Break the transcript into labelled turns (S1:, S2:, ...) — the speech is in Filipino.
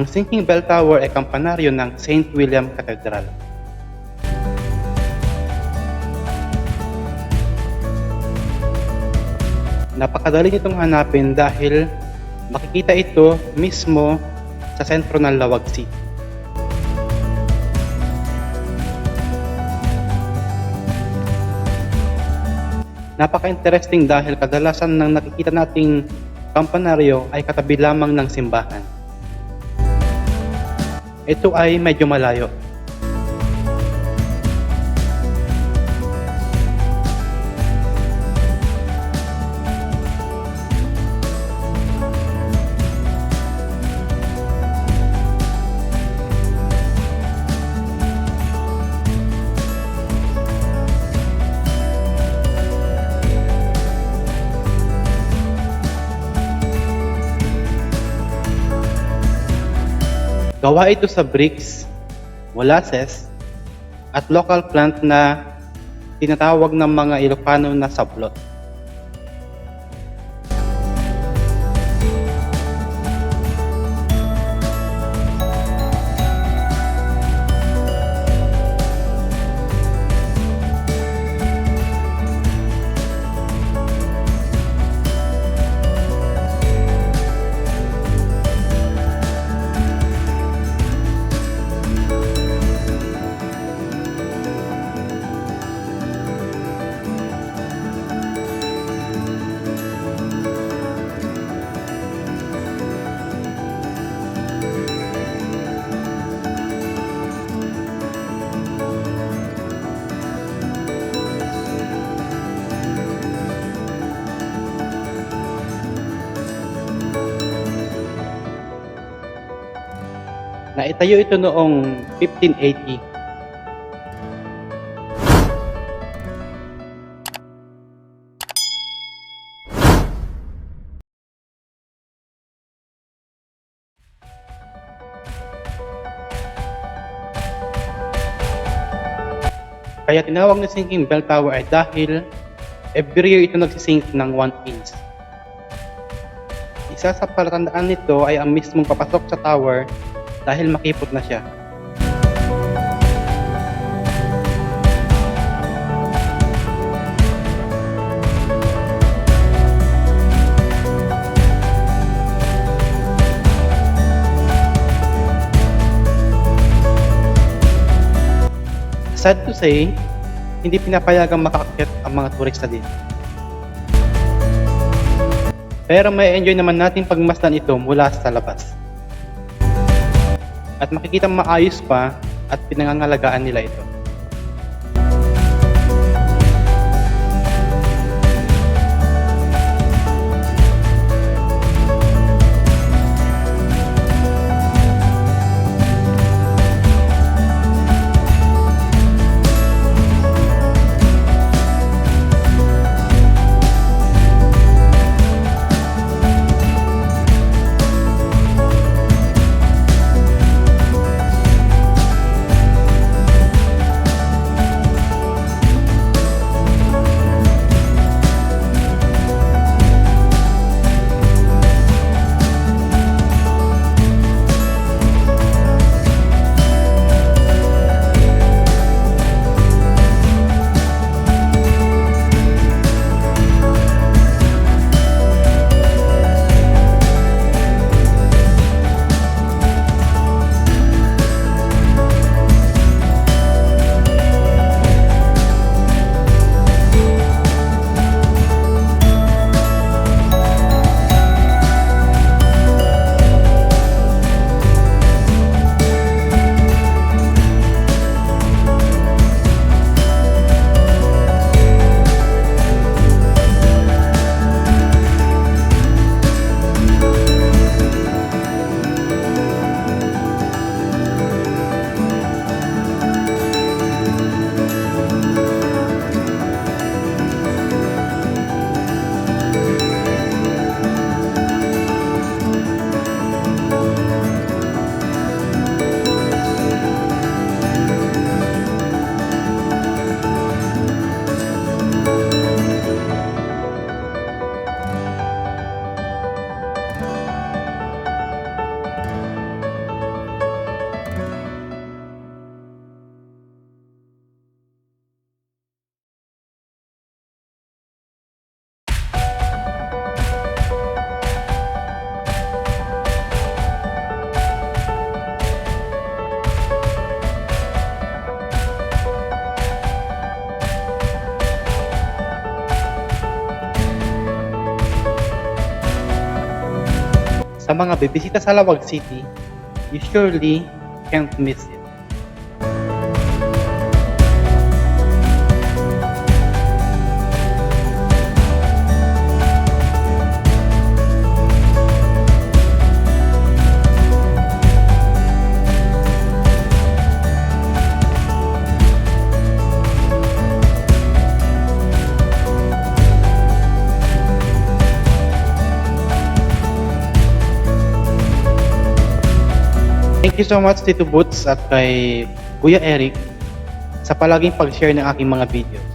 S1: Ang Sinking Bell Tower ay kampanaryo ng St. William Cathedral. Napakadali nitong hanapin dahil makikita ito mismo sa sentro ng Lawag City. Napaka-interesting dahil kadalasan ng nakikita nating kampanaryo ay katabi lamang ng simbahan. Ito ay medyo malayo. Gawa ito sa bricks, molasses, at local plant na tinatawag ng mga Ilocano na sablot. Naitayo ito noong 1580. Kaya tinawag na Sinking Bell Tower ay dahil every year ito nagsisink ng 1 inch. Isa sa palatandaan nito ay ang mismong papasok sa tower dahil makipot na siya. Sad to say, hindi pinapayagang makaakyat ang mga turista dito. Pero may enjoy naman nating pagmasdan ito mula sa labas. At makikita maayos pa at pinangangalagaan nila ito. mga bibisita sa Lawag City, you surely can't miss it. Thank you so much Tito Boots at kay Kuya Eric sa palaging pag-share ng aking mga video.